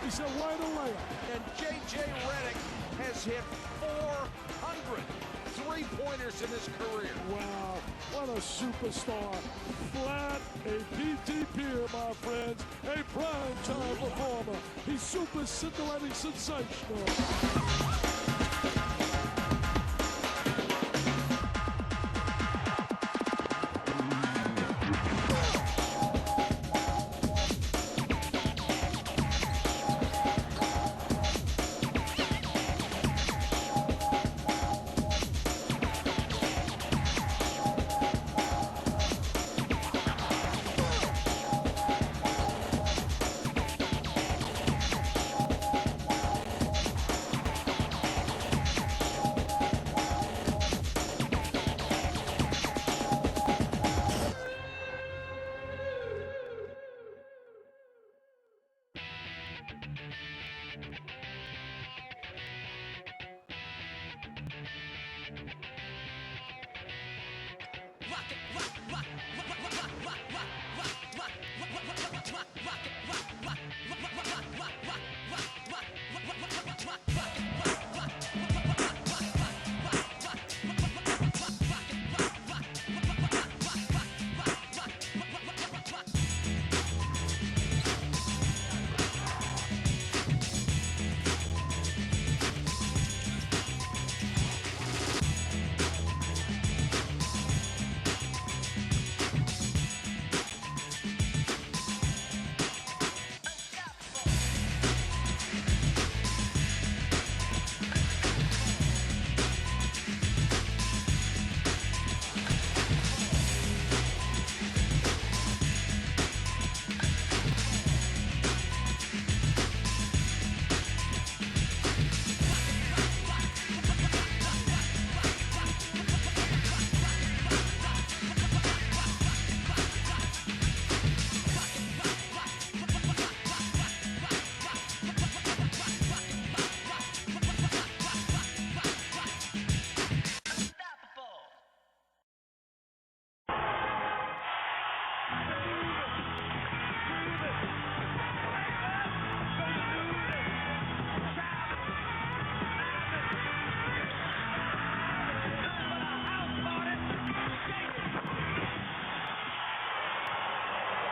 He said, why the layup? And J.J. Reddick has hit 400 three-pointers in his career. Wow, what a superstar. Flat, a PTP, my friends, a prime-time performer. He's super scintillating sensational.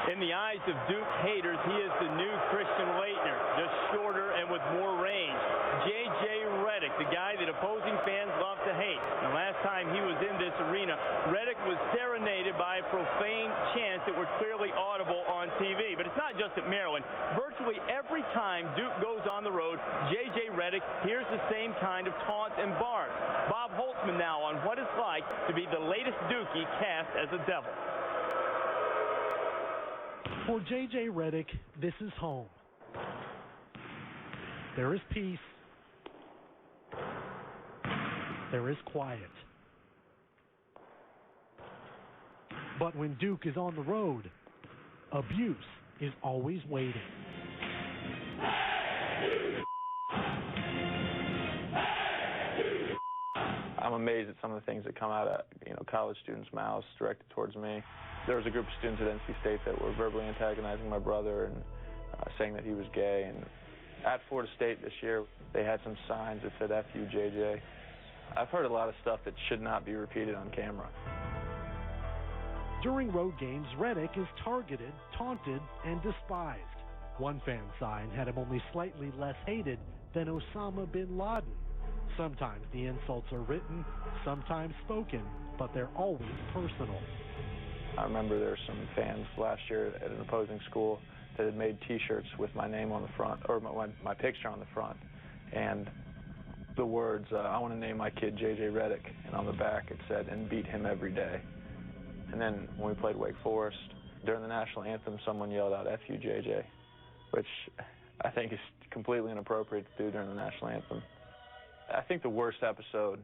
In the eyes of Duke haters, he is the new Christian Laettner, just shorter and with more range. J.J. Reddick, the guy that opposing fans love to hate. The last time he was in this arena, Reddick was serenaded by profane chants that were clearly audible on TV. But it's not just at Maryland. Virtually every time Duke goes on the road, J.J. Reddick hears the same kind of taunts and barks. Bob Holtzman now on what it's like to be the latest Dookie cast as a Devil. For J.J. Reddick, this is home. There is peace. There is quiet. But when Duke is on the road, abuse is always waiting. I'm amazed at some of the things that come out of college students' mouths directed towards me. There was a group of students at NC State that were verbally antagonizing my brother and saying that he was gay. And at Florida State this year, they had some signs that said, "F you, JJ." I've heard a lot of stuff that should not be repeated on camera. During road games, Reddick is targeted, taunted, and despised. One fan sign had him only slightly less hated than Osama bin Laden. Sometimes the insults are written, sometimes spoken, but they're always personal. I remember there were some fans last year at an opposing school that had made T-shirts with my name on the front, or my picture on the front, and the words, "I want to name my kid J.J. Reddick," and on the back it said, "and beat him every day." And then when we played Wake Forest, during the national anthem, someone yelled out, "F you, J.J.," which I think is completely inappropriate to do during the national anthem. I think the worst episode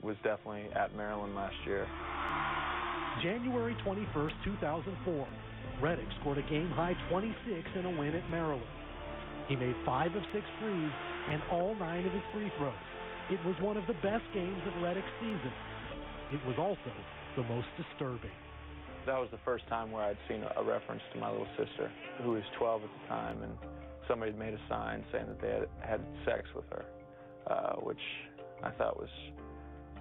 was definitely at Maryland last year. January 21st, 2004, Reddick scored a game-high 26 in a win at Maryland. He made 5 of 6 threes and all 9 of his free throws. It was one of the best games of Reddick's season. It was also the most disturbing. That was the first time where I'd seen a reference to my little sister, who was 12 at the time, and somebody had made a sign saying that they had sex with her, which I thought was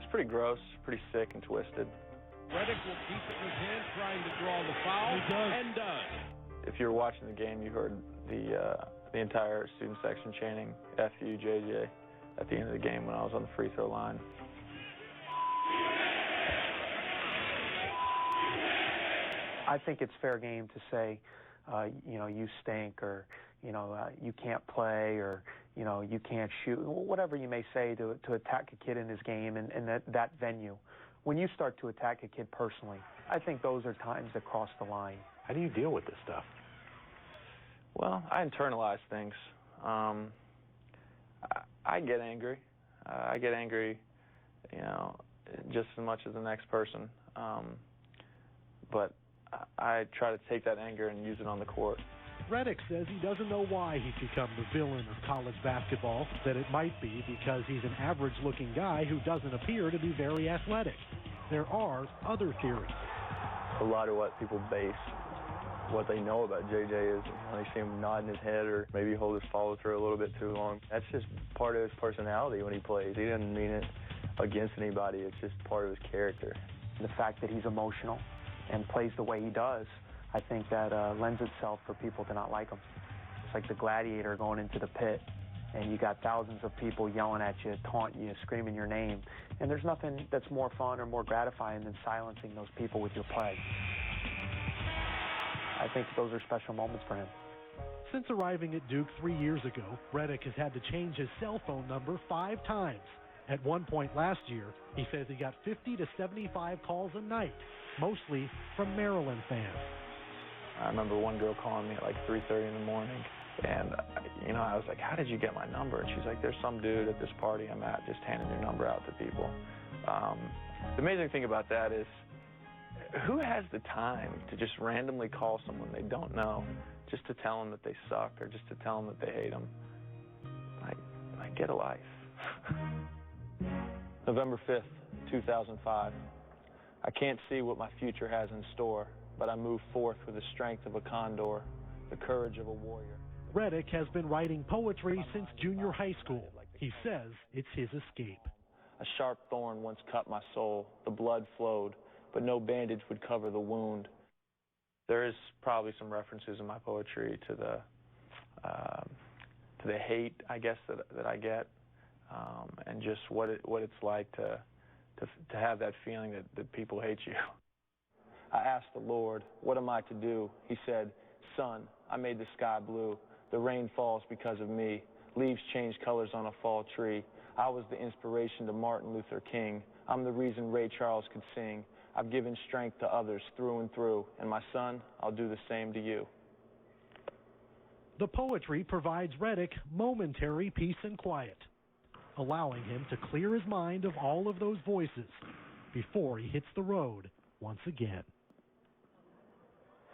pretty gross, pretty sick and twisted. Reddick will keep it in his hand, trying to draw the foul, and does. If you were watching the game, you heard the entire student section chanting "F you, JJ" at the end of the game when I was on the free throw line. I think it's fair game to say, you stink, or, you can't play, or, you can't shoot, whatever you may say to attack a kid in his game and that venue. When you start to attack a kid personally, I think those are times that cross the line. How do you deal with this stuff? Well, I internalize things. I get angry. I get angry, just as much as the next person. But I try to take that anger and use it on the court. Reddick says he doesn't know why he's become the villain of college basketball, that it might be because he's an average-looking guy who doesn't appear to be very athletic. There are other theories. A lot of what people base what they know about JJ is they see him nodding his head or maybe hold his follow-through a little bit too long. That's just part of his personality when he plays. He doesn't mean it against anybody. It's just part of his character. The fact that he's emotional and plays the way he does, I think that lends itself for people to not like him. It's like the gladiator going into the pit, and you got thousands of people yelling at you, taunting you, screaming your name. And there's nothing that's more fun or more gratifying than silencing those people with your play. I think those are special moments for him. Since arriving at Duke 3 years ago, Reddick has had to change his cell phone number 5 times. At one point last year, he says he got 50 to 75 calls a night, mostly from Maryland fans. I remember one girl calling me at like 3:30 in the morning, and I was like, "How did you get my number?" And she's like, "There's some dude at this party I'm at just handing your number out to people." The amazing thing about that is, who has the time to just randomly call someone they don't know just to tell them that they suck or just to tell them that they hate them? Like, get a life. November 5th, 2005. I can't see what my future has in store, but I move forth with the strength of a condor, the courage of a warrior. Reddick has been writing poetry since junior high school. He says it's his escape. A sharp thorn once cut my soul. The blood flowed, but no bandage would cover the wound. There is probably some references in my poetry to the hate, I guess, that I get, and just what it's like to have that feeling that people hate you. I asked the Lord, "What am I to do?" He said, "Son, I made the sky blue. The rain falls because of me. Leaves change colors on a fall tree. I was the inspiration to Martin Luther King. I'm the reason Ray Charles could sing. I've given strength to others through and through. And my son, I'll do the same to you." The poetry provides Reddick momentary peace and quiet, allowing him to clear his mind of all of those voices before he hits the road once again.